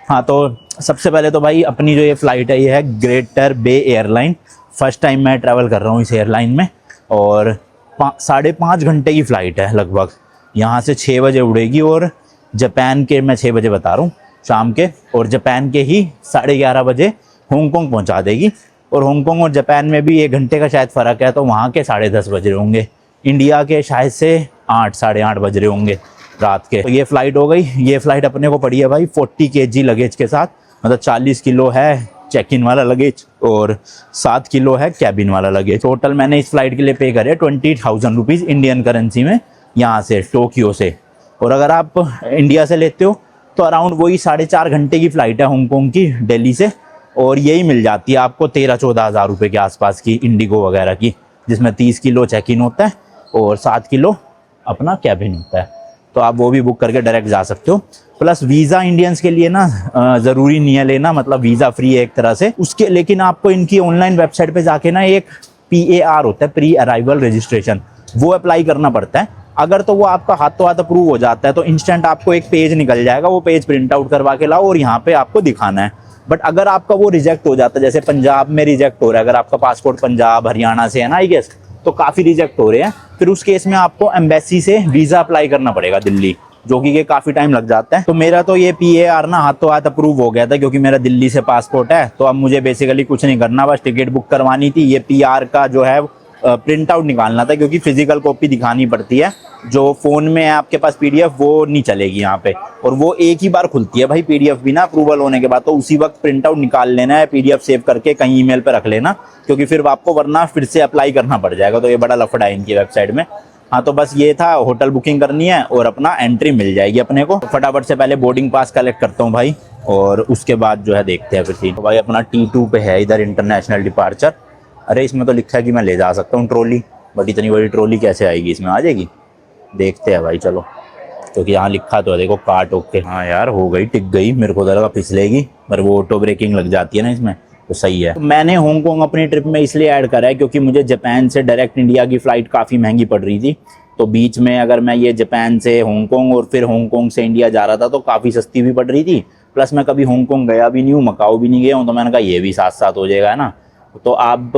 हाँ, तो सबसे पहले तो भाई अपनी जो ये फ़्लाइट है ये है ग्रेटर बे एयरलाइन। फ़र्स्ट टाइम मैं ट्रैवल कर रहा हूँ इस एयरलाइन में, और 5.5 घंटे की फ़्लाइट है लगभग। यहाँ से 6 बजे उड़ेगी और जापान के, मैं 6 बजे बता रहा हूँ शाम के, और जापान के ही 11:30 बजे हांगकांग पहुँचा देगी। और हांगकांग और जापान में भी 1 घंटे का शायद फ़र्क है, तो वहाँ के 10:30 बज रहे होंगे, इंडिया के शायद से 8 साढ़े 8 बज रहे होंगे रात के। तो ये फ़्लाइट हो गई। ये फ़्लाइट अपने को पड़ी है भाई 40 kg लगेज के साथ, मतलब 40 किलो है चेक इन वाला लगेज और 7 किलो है कैबिन वाला लगेज। टोटल मैंने इस फ्लाइट के लिए पे करे 20,000 रुपीज़ इंडियन करेंसी में, यहाँ से टोक्यो से। और अगर आप इंडिया से लेते हो तो अराउंड वही 4.5 घंटे की फ़्लाइट है हांगकांग की दिल्ली से, और यही मिल जाती है आपको 13-14 हज़ार रुपये के आसपास की इंडिगो वगैरह की, जिसमें 30 किलो चेक इन होता है और 7 किलो अपना कैबिन होता है। तो आप वो भी बुक करके डायरेक्ट जा सकते हो। प्लस वीज़ा इंडियंस के लिए ना ज़रूरी नहीं है लेना, मतलब वीज़ा फ्री है एक तरह से उसके, लेकिन आपको इनकी ऑनलाइन वेबसाइट पे जाके ना एक PAR होता है, प्री अराइवल रजिस्ट्रेशन, वो अप्लाई करना पड़ता है। अगर तो वो आपका हाथों हाथ अप्रूव हो जाता है तो इंस्टेंट आपको एक पेज निकल जाएगा, वो पेज प्रिंट आउट करवा के लाओ और यहाँ पे आपको दिखाना है। बट अगर आपका वो रिजेक्ट हो जाता है, जैसे पंजाब में रिजेक्ट हो रहा है, अगर आपका पासपोर्ट पंजाब हरियाणा से है ना आई गेस, तो काफ़ी रिजेक्ट हो रहे हैं, फिर उस केस में आपको एम्बेसी से वीज़ा अप्लाई करना पड़ेगा दिल्ली, जो कि काफ़ी टाइम लग जाता है। तो मेरा तो ये PAR ना हाथों हाथ अप्रूव हो गया था, क्योंकि मेरा दिल्ली से पासपोर्ट है। तो अब मुझे बेसिकली कुछ नहीं करना, बस टिकट बुक करवानी थी, ये PR का जो है प्रिंट आउट निकालना था, क्योंकि फिजिकल कॉपी दिखानी पड़ती है। जो फ़ोन में है आपके पास PDF, वो नहीं चलेगी यहाँ पे, और वो एक ही बार खुलती है भाई PDF भी ना अप्रूवल होने के बाद, तो उसी वक्त प्रिंट आउट निकाल लेना है, PDF सेव करके कहीं ईमेल पे रख लेना, क्योंकि फिर आपको वरना फिर से अप्लाई करना पड़ जाएगा। तो ये बड़ा लफड़ा है इनकी वेबसाइट में। हाँ, तो बस ये था, होटल बुकिंग करनी है और अपना एंट्री मिल जाएगी अपने को। तो फटाफट से पहले बोर्डिंग पास कलेक्ट करता हूँ भाई, और उसके बाद जो है देखते हैं फिर सीन। तो भाई अपना T2 पे है इधर इंटरनेशनल डिपार्चर। अरे इसमें तो लिखा है कि मैं ले जा सकता हूँ ट्रॉली, बट इतनी बड़ी ट्रॉली कैसे आएगी इसमें, आ जाएगी? देखते हैं भाई चलो, क्योंकि यहाँ लिखा तो है देखो कार्ट ओके। हाँ यार हो गई, टिक गई, मेरे को लगा फिसलेगी, पर वो ऑटो ब्रेकिंग लग जाती है ना इसमें, तो सही है। तो मैंने हांगकांग अपनी ट्रिप में इसलिए ऐड करा है क्योंकि मुझे जापान से डायरेक्ट इंडिया की फ़्लाइट काफ़ी महंगी पड़ रही थी। तो बीच में अगर मैं ये जापान से हांगकांग और फिर हांगकांग से इंडिया जा रहा था तो काफ़ी सस्ती भी पड़ रही थी। प्लस मैं कभी हांगकांग गया भी नहीं हूँ, मकाऊ भी नहीं गया हूँ, तो मैंने कहा ये भी साथ साथ हो जाएगा, है ना। तो आप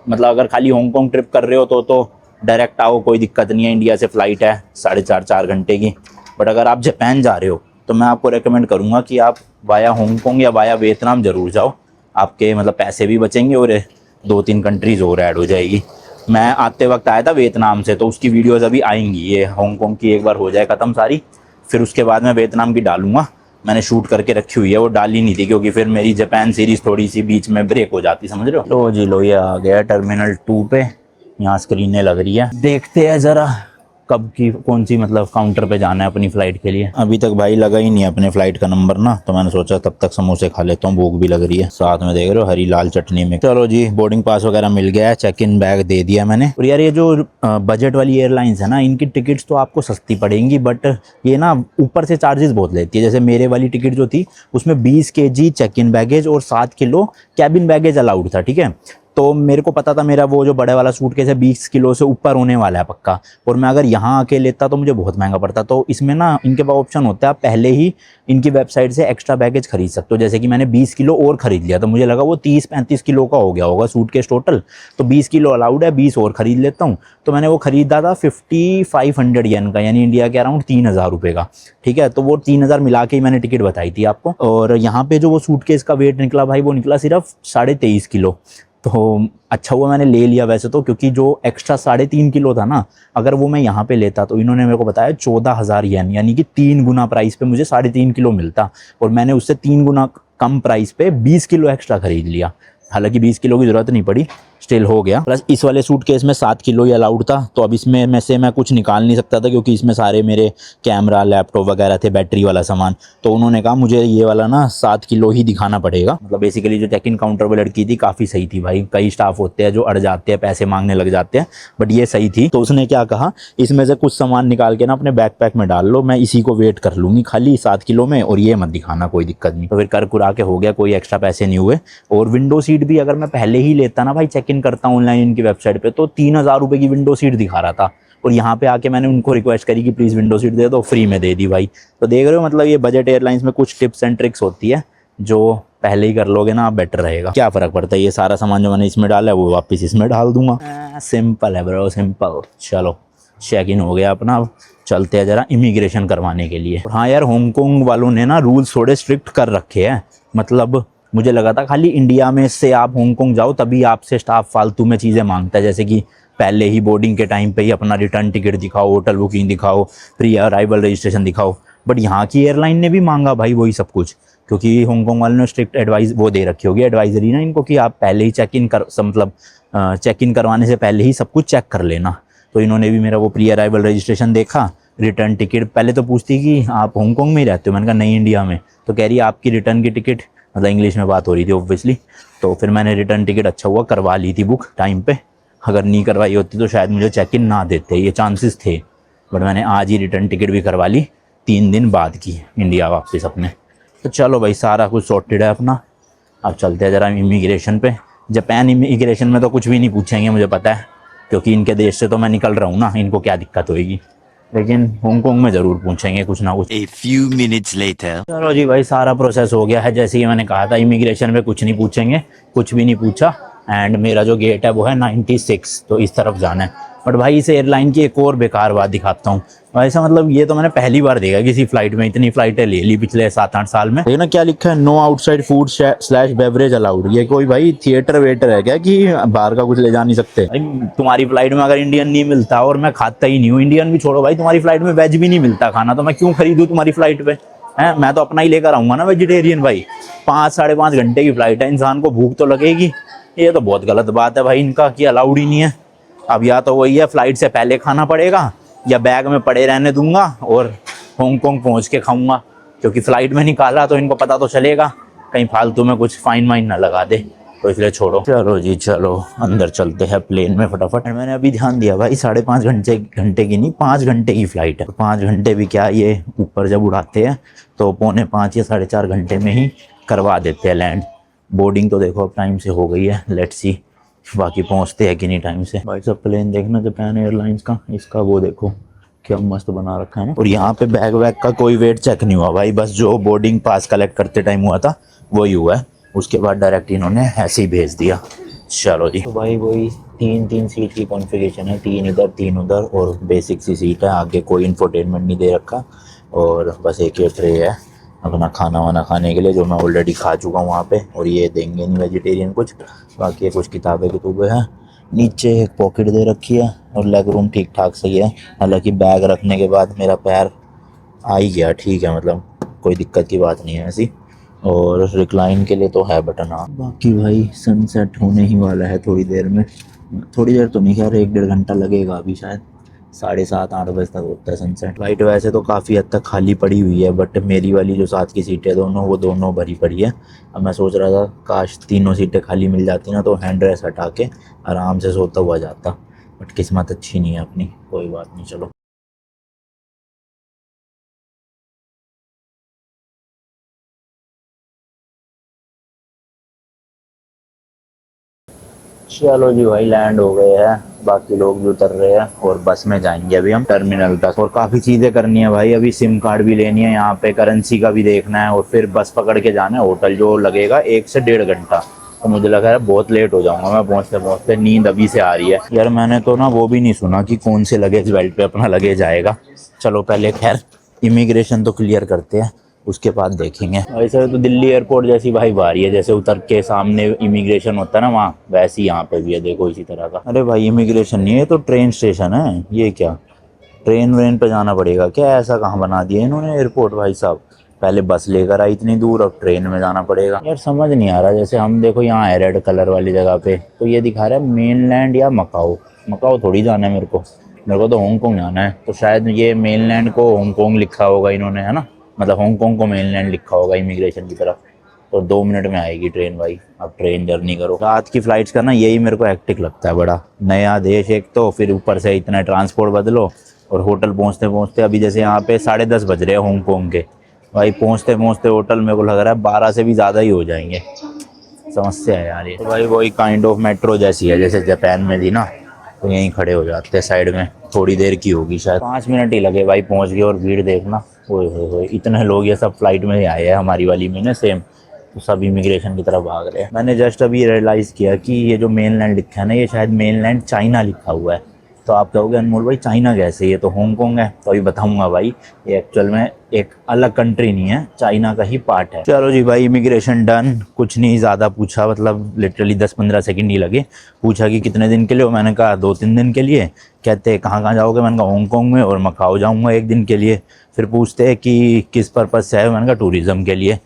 मतलब अगर खाली हांगकांग ट्रिप कर रहे हो तो डायरेक्ट आओ, कोई दिक्कत नहीं है। इंडिया से फ़्लाइट है 4.5 घंटे की। बट अगर आप जापान जा रहे हो तो मैं आपको रेकमेंड करूँगा कि आप वाया हांगकांग या वाया वियतनाम ज़रूर जाओ, आपके मतलब पैसे भी बचेंगे और 2-3 कंट्रीज़ और ऐड हो जाएगी। मैं आते वक्त आया था वियतनाम से, तो उसकी वीडियोज़ अभी आएंगी। ये हांगकांग की एक बार हो जाए ख़त्म सारी, फिर उसके बाद मैं वियतनाम की डालूंगा। मैंने शूट करके रखी हुई है, वो डाली नहीं थी क्योंकि फिर मेरी जापान सीरीज़ थोड़ी सी बीच में ब्रेक हो जाती, समझ रहे हो। लो जी लो, ये आ गया टर्मिनल 2 पे, यहाँ स्क्रीनें लग रही है। देखते हैं ज़रा कब की कौन सी मतलब काउंटर पे जाना है अपनी फ़्लाइट के लिए। अभी तक भाई लगा ही नहीं है अपने फ़्लाइट का नंबर ना, तो मैंने सोचा तब तक समोसे खा लेता हूँ, भूख भी लग रही है। साथ में देख रहे हो हरी लाल चटनी में। चलो जी, बोर्डिंग पास वगैरह मिल गया है, चेक इन बैग दे दिया मैंने। और यार ये जो बजट वाली एयरलाइंस है ना, इनकी टिकट्स तो आपको सस्ती पड़ेंगी, बट ये ना ऊपर से चार्जेस बहुत लेती है। जैसे मेरे वाली टिकट जो थी उसमें 20 kg चेक इन बैगेज और 7 किलो कैबिन बैगेज अलाउड था, ठीक है। तो मेरे को पता था मेरा वो जो बड़े वाला सूटकेस है 20 किलो से ऊपर होने वाला है पक्का, और मैं अगर यहाँ आके लेता तो मुझे बहुत महंगा पड़ता। तो इसमें ना इनके पास ऑप्शन होता है, आप पहले ही इनकी वेबसाइट से एक्स्ट्रा बैगेज खरीद सकते हो। जैसे कि मैंने 20 किलो और ख़रीद लिया, तो मुझे लगा वो 30-35 किलो का हो गया होगा सूटकेस टोटल, तो 20 किलो अलाउड है, 20 और ख़रीद लेता हूँ। तो मैंने वो ख़रीदा था 5500 येन का, यानी इंडिया के अराउंड 3000 रुपये का, ठीक है। तो वो 3000 मिला के ही मैंने टिकट बताई थी आपको। और यहाँ पे जो वो सूटकेस का वेट निकला भाई, वो निकला सिर्फ 23.5 किलो। तो अच्छा हुआ मैंने ले लिया वैसे तो, क्योंकि जो एक्स्ट्रा 3.5 किलो था ना, अगर वो मैं यहाँ पे लेता तो इन्होंने मेरे को बताया 14,000 येन, यानी कि 3 गुना प्राइस पे मुझे 3.5 किलो मिलता, और मैंने उससे 3 गुना कम प्राइस पे 20 किलो एक्स्ट्रा खरीद लिया। हालांकि 20 किलो की ज़रूरत नहीं पड़ी, स्टिल हो गया। प्लस इस वाले सूटकेस में 7 किलो ही अलाउड था, तो अब इसमें में से मैं कुछ निकाल नहीं सकता था, क्योंकि इसमें सारे मेरे कैमरा लैपटॉप वगैरह थे, बैटरी वाला सामान। तो उन्होंने कहा मुझे ये वाला ना 7 किलो ही दिखाना पड़ेगा। मतलब बेसिकली जो चेक इन काउंटर पर लड़की थी काफ़ी सही थी भाई। कई स्टाफ होते हैं जो अड़ जाते हैं, पैसे मांगने लग जाते हैं, बट ये सही थी। तो उसने क्या कहा, इसमें से कुछ सामान निकाल के ना अपने बैकपैक में डाल लो, मैं इसी को वेट कर लूँगी खाली 7 किलो में, और ये मत दिखाना, कोई दिक्कत नहीं। तो फिर कर कुरा के हो गया, कोई एक्स्ट्रा पैसे नहीं हुए। और विंडो सीट भी अगर मैं पहले ही लेता ना भाई, चेक इन करता हूँ ऑनलाइन इनकी वेबसाइट पे, तो 3000 रुपये की विंडो सीट दिखा रहा था। और यहाँ पे आके मैंने उनको रिक्वेस्ट करी कि प्लीज़ विंडो सीट दे दो, फ्री में दे दी भाई। तो देख रहे हो, मतलब ये बजट एयरलाइंस में कुछ टिप्स एंड ट्रिक्स होती है जो पहले ही कर लोगे ना आप बेटर रहेगा। क्या फ़र्क पड़ता है, ये सारा सामान जो मैंने इसमें डाला है वो वापस इसमें डाल दूंगा। सिंपल है ब्रो, सिंपल। चलो चेक इन हो गया अपना, अब चलते हैं ज़रा इमिग्रेशन करवाने के लिए। हाँ यार, हांगकांग वालों ने ना रूल्स थोड़े स्ट्रिक्ट कर रखे हैं। मतलब मुझे लगा था खाली इंडिया में से आप हांगकांग जाओ तभी आपसे स्टाफ फालतू में चीज़ें मांगता है, जैसे कि पहले ही बोर्डिंग के टाइम पे ही अपना रिटर्न टिकट दिखाओ, होटल बुकिंग दिखाओ, प्री अराइवल रजिस्ट्रेशन दिखाओ। बट यहाँ की एयरलाइन ने भी मांगा भाई वही सब कुछ, क्योंकि हांगकांग वालों ने स्ट्रिक्ट एडवाइस वो दे रखी होगी, एडवाइजरी ना इनको, कि आप पहले ही चेक इन कर मतलब चेक इन करवाने से पहले ही सब कुछ चेक कर लेना। तो इन्होंने भी मेरा वो प्री अराइवल रजिस्ट्रेशन देखा, रिटर्न टिकट पहले तो पूछती कि आप हांगकांग में ही रहते हो, मैंने कहा नहीं इंडिया में। तो कह रही है आपकी रिटर्न की टिकट, मतलब इंग्लिश में बात हो रही थी ऑब्वियसली। तो फिर मैंने रिटर्न टिकट अच्छा हुआ करवा ली थी बुक टाइम पे, अगर नहीं करवाई होती तो शायद मुझे चेक इन ना देते, ये चांसेस थे। बट मैंने आज ही रिटर्न टिकट भी करवा ली, 3 दिन बाद की इंडिया वापस अपने। तो चलो भाई सारा कुछ सॉर्टेड है अपना, अब चलते हैं ज़रा इमिग्रेशन पे। जापान इमिग्रेशन में तो कुछ भी नहीं पूछेंगे मुझे पता है, क्योंकि इनके देश से तो मैं निकल रहा हूँ ना, इनको क्या दिक्कत होगी। लेकिन हांगकांग में ज़रूर पूछेंगे कुछ ना कुछ। A few minutes later. चलो जी भाई, सारा प्रोसेस हो गया है जैसे कि मैंने कहा था। इमिग्रेशन में कुछ नहीं पूछेंगे, कुछ भी नहीं पूछा। एंड मेरा जो गेट है वो है 96, तो इस तरफ जाना है। बट भाई इस एयरलाइन की एक और बेकार बात दिखाता हूँ। ऐसा मतलब ये तो मैंने पहली बार देखा किसी फ्लाइट में, इतनी फ्लाइटें ले ली पिछले 7-8 साल में। देखना क्या लिखा है, no outside food slash beverage allowed. ये कोई भाई थिएटर वेटर है क्या कि बाहर का कुछ ले जा नहीं सकते? भाई तुम्हारी फ्लाइट में अगर इंडियन नहीं मिलता, और मैं खाता ही नहीं हूँ, इंडियन भी छोड़ो भाई, तुम्हारी फ्लाइट में वेज भी नहीं मिलता खाना, तो मैं क्यों खरीदूँ तुम्हारी फ्लाइट पे? है, मैं तो अपना ही लेकर आऊंगा ना वेजिटेरियन भाई। 5-5.5 घंटे की फ्लाइट है, इंसान को भूख तो लगेगी। ये तो बहुत गलत बात है भाई इनका कि अलाउड ही नहीं है। अब या तो वही है फ्लाइट से पहले खाना पड़ेगा, या बैग में पड़े रहने दूंगा और हांगकांग पहुंच के खाऊंगा, क्योंकि फ्लाइट में निकाला तो इनको पता तो चलेगा, कहीं फालतू में कुछ फाइन वाइन ना लगा दे, तो इसलिए छोड़ो। चलो जी चलो अंदर चलते हैं प्लेन में फटाफट। मैंने अभी ध्यान दिया भाई 5.5 घंटे की नहीं, 5 घंटे की फ्लाइट है। 5 घंटे भी क्या, ये ऊपर जब उड़ाते हैं तो 4.25 या 4.5 घंटे में ही करवा देते हैं लैंड। बोर्डिंग तो देखो अब टाइम से हो गई है, लेट्स सी बाकी पहुंचते हैं कि नहीं टाइम से। भाई सब प्लेन देखना जापान एयरलाइंस का, इसका वो देखो क्या मस्त बना रखा है ना। और यहाँ पे बैग वैग का कोई वेट चेक नहीं हुआ भाई, बस जो बोर्डिंग पास कलेक्ट करते टाइम हुआ था वही हुआ है, उसके बाद डायरेक्ट इन्होंने ऐसे ही भेज दिया। चलो जी, तो भाई वही 3-3 सीट की कॉन्फ़िगरेशन है, 3 इधर 3 उधर, और बेसिक सी सीट है, आगे कोई इंफोटेनमेंट नहीं दे रखा, और बस एक ये ट्रे है अपना खाना वाना खाने के लिए, जो मैं ऑलरेडी खा चुका हूँ वहाँ पे। और ये देंगे नहीं वेजिटेरियन कुछ, बाकी कुछ किताबें कितुबें हैं। नीचे एक पॉकेट दे रखी है, और लेग रूम ठीक ठाक सही है, हालांकि बैग रखने के बाद मेरा पैर आ ही गया, ठीक है, मतलब कोई दिक्कत की बात नहीं है ऐसी। और रिक्लाइन के लिए तो है बटन। हाँ बाकी भाई सनसेट होने ही वाला है थोड़ी देर में, थोड़ी देर तो नहीं, खैर 1-1.5 घंटा लगेगा अभी, शायद 7:30-8 बजे तक होता है सनसेट। फ्लाइट वैसे तो काफ़ी हद तक खाली पड़ी हुई है, बट मेरी वाली जो साथ की सीटें दोनों, वो दोनों भरी पड़ी है। अब मैं सोच रहा था काश तीनों सीटें खाली मिल जाती ना, तो हैंड रेस्ट हटा के आराम से सोता हुआ जाता, बट किस्मत अच्छी नहीं है अपनी, कोई बात नहीं चलो। चलो जी भाई लैंड हो गए हैं, बाकी लोग भी उतर रहे हैं, और बस में जाएंगे अभी हम टर्मिनल तक। और काफ़ी चीज़ें करनी है भाई, अभी सिम कार्ड भी लेनी है, यहाँ पे करेंसी का भी देखना है, और फिर बस पकड़ के जाना है होटल, जो लगेगा 1 से 1.5 घंटा। तो मुझे लगा है बहुत लेट हो जाऊंगा मैं पहुँचते पहुँचते, नींद अभी से आ रही है यार। मैंने तो ना वो भी नहीं सुना कि कौन से लगेज बेल्ट पे अपना लगेज आएगा। चलो पहले खैर इमिग्रेशन तो क्लियर करते हैं, उसके बाद देखेंगे। वैसे तो दिल्ली एयरपोर्ट जैसी भाई आ रही है, जैसे उतर के सामने इमिग्रेशन होता है ना वहाँ, वैसे ही यहाँ पे भी है, देखो इसी तरह का। अरे भाई इमिग्रेशन नहीं है, ये तो ट्रेन स्टेशन है। ये क्या ट्रेन व्रेन पे जाना पड़ेगा क्या? ऐसा कहाँ बना दिया इन्होंने एयरपोर्ट भाई साहब, पहले बस लेकर आई इतनी दूर, अब ट्रेन में जाना पड़ेगा यार, समझ नहीं आ रहा। जैसे हम देखो यहाँ है रेड कलर वाली जगह पे, तो ये दिखा रहा है मेनलैंड या मकाओ। मकाओ थोड़ी जाना है मेरे को तो हांगकांग जाना है। तो शायद ये मेनलैंड को हांगकांग लिखा होगा इन्होंने, है ना, मतलब हांगकांग को मेनलैंड लिखा होगा इमिग्रेशन की तरफ। तो 2 मिनट में आएगी ट्रेन भाई, अब ट्रेन जर्नी करो। रात की फ्लाइट्स का ना यही मेरे को हेक्टिक लगता है, बड़ा नया देश एक तो, फिर ऊपर से इतना ट्रांसपोर्ट बदलो, और होटल पहुंचते पहुंचते अभी जैसे यहाँ पे 10:30 बज रहे हैं हांगकांग के, भाई पहुंचते पहुंचते होटल मेरे को लग रहा है 12 से भी ज़्यादा ही हो जाएंगे। समस्या है यार ये तो भाई, वही काइंड ऑफ मेट्रो जैसी है जैसे जापान में थी ना, तो यहीं खड़े हो जाते हैं साइड में, थोड़ी देर की होगी शायद, 5 मिनट ही लगे भाई पहुंच गए। और भीड़ देखना, ओए होए होए, इतने लोग ये सब फ्लाइट में ही आए हैं हमारी वाली में ना सेम, तो सब इमिग्रेशन की तरफ भाग रहे हैं। मैंने जस्ट अभी रियलाइज़ किया कि ये जो मेनलैंड लिखा है ना, ये शायद मेनलैंड चाइना लिखा हुआ है। तो आप कहोगे अनमोल भाई चाइना कैसे, ये तो हांगकांग है। तो अभी बताऊंगा भाई, ये एक्चुअल में एक अलग कंट्री नहीं है, चाइना का ही पार्ट है। चलो जी भाई, इमिग्रेशन डन। कुछ नहीं ज़्यादा पूछा, मतलब लिटरली 10-15 सेकंड ही लगे। पूछा कि कितने दिन के लिए हो, मैंने कहा 2-3 दिन के लिए। कहते कहाँ कहाँ जाओगे, मैंने कहा हांगकांग में और मकाओ जाऊँगा 1 दिन के लिए। फिर पूछते हैं कि किस पर्पज़ से है, मैंने कहा टूरिज़्म के लिए।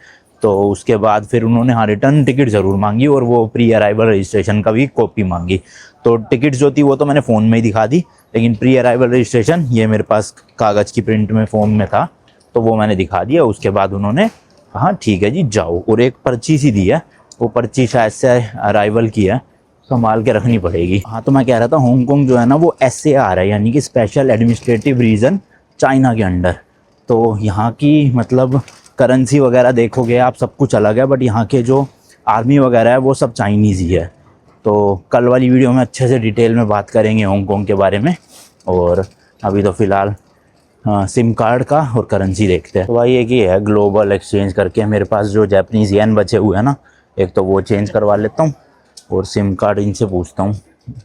तो उसके बाद फिर उन्होंने हाँ रिटर्न टिकट ज़रूर मांगी और वो प्री अराइवल रजिस्ट्रेशन का भी कॉपी मांगी। तो टिकट जो थी वो तो मैंने फ़ोन में ही दिखा दी, लेकिन प्री अराइवल रजिस्ट्रेशन ये मेरे पास कागज़ की प्रिंट में फॉर्म में था, तो वो मैंने दिखा दिया। उसके बाद उन्होंने कहा ठीक है जी जाओ, और एक पर्ची सी दी है, वो पर्ची शायद से अराइवल की है, संभाल के रखनी पड़ेगी। हाँ, तो मैं कह रहा था हांगकांग जो है ना वो SAR है, यानी कि स्पेशल एडमिनिस्ट्रेटिव रीजन चाइना के अंडर। तो यहाँ की मतलब करेंसी वगैरह देखोगे आप, सब कुछ अलग है, बट यहाँ के जो आर्मी वगैरह है वो सब चाइनीज़ ही है। तो कल वाली वीडियो में अच्छे से डिटेल में बात करेंगे हांगकांग के बारे में। और अभी तो फ़िलहाल सिम कार्ड का और करेंसी देखते हैं। तो भाई एक ही है ग्लोबल एक्सचेंज करके, मेरे पास जो जापानीज़ येन बचे हुए हैं ना, एक तो वो चेंज करवा लेता हूँ और सिम कार्ड इनसे पूछता हूँ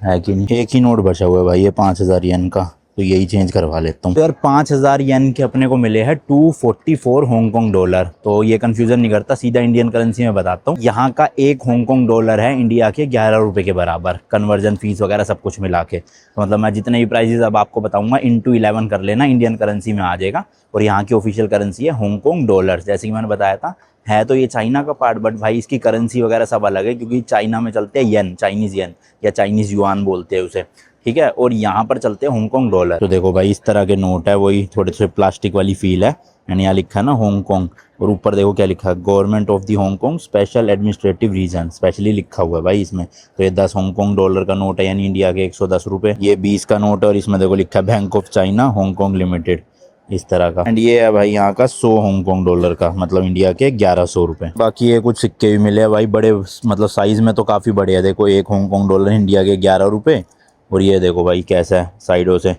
है कि नहीं। एक ही नोट बचा हुआ है भाई, ये 5000 येन का, तो यही चेंज करवा लेता हूँ। तो यार 5000 येन के अपने को मिले हैं 244 हांगकांग डॉलर। तो ये कंफ्यूजन नहीं करता, सीधा इंडियन करेंसी में बताता हूँ। यहाँ का एक हांगकांग डॉलर है इंडिया के 11 रुपये के बराबर, कन्वर्जन फीस वगैरह सब कुछ मिला के। तो मतलब मैं जितने भी प्राइजेस अब आपको बताऊंगा इंटू 11 कर लेना, इंडियन करेंसी में आ जाएगा। और यहाँ की ऑफिशियल करेंसी है हांगकांग डॉलर। जैसे कि मैंने बताया था, है तो ये चाइना का पार्ट, बट भाई इसकी करेंसी वगैरह सब अलग है, क्योंकि चाइना में चलते हैं येन, चाइनीज़ येन या चाइनीज़ युआन बोलते हैं उसे, ठीक है। और यहाँ पर चलते हैं हांगकांग डॉलर। तो देखो भाई इस तरह के नोट है, वही थोड़े थोड़े प्लास्टिक वाली फील है, यानी यहाँ लिखा है ना हांगकांग, और ऊपर देखो क्या लिखा है, government of the Hong Kong special administrative region, specially लिखा हुआ है भाई इसमें। तो ये 10 हांगकांग डॉलर का नोट है, यानी इंडिया के 110 रुपये। ये 20 का नोट है, और इसमें देखो लिखा है bank of China Hong Kong limited, इस तरह का। एंड ये है भाई यहाँ का 100 हांगकांग डॉलर का, मतलब इंडिया के 1100 रुपये। बाकी ये कुछ सिक्के भी मिले हैं भाई, बड़े मतलब साइज़ में तो काफ़ी बड़े है। देखो 1 हांगकांग डॉलर इंडिया के 11 रुपये, और ये देखो भाई कैसा है साइडों से,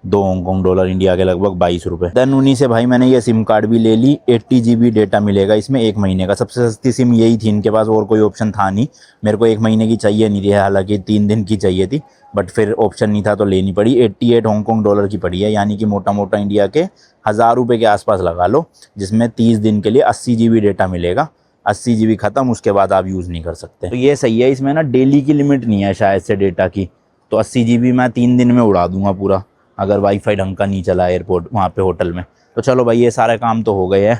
2 हांगकांग डॉलर इंडिया के लगभग 22 रुपये। देन उन्हीं से भाई मैंने ये सिम कार्ड भी ले ली। 80 GB डेटा मिलेगा इसमें 1 महीने का। सबसे सस्ती सिम यही थी इनके पास, और कोई ऑप्शन था नहीं। मेरे को 1 महीने की चाहिए नहीं थी, हालांकि 3 दिन की चाहिए थी, बट फिर ऑप्शन नहीं था तो लेनी पड़ी। 88 हांगकांग डॉलर की पड़ी है, यानी कि मोटा मोटा इंडिया के 1000 रुपये के आसपास लगा लो, जिसमें 30 दिन के लिए 80 GB डेटा मिलेगा। 80 GB खत्म, उसके बाद आप यूज़ नहीं कर सकते। तो ये सही है, इसमें ना डेली की लिमिट नहीं है शायद से डेटा की। तो 80 GB मैं 3 दिन में उड़ा दूंगा पूरा, अगर वाईफाई ढंग का नहीं चला एयरपोर्ट वहाँ पे होटल में। तो चलो भाई ये सारे काम तो हो गए हैं।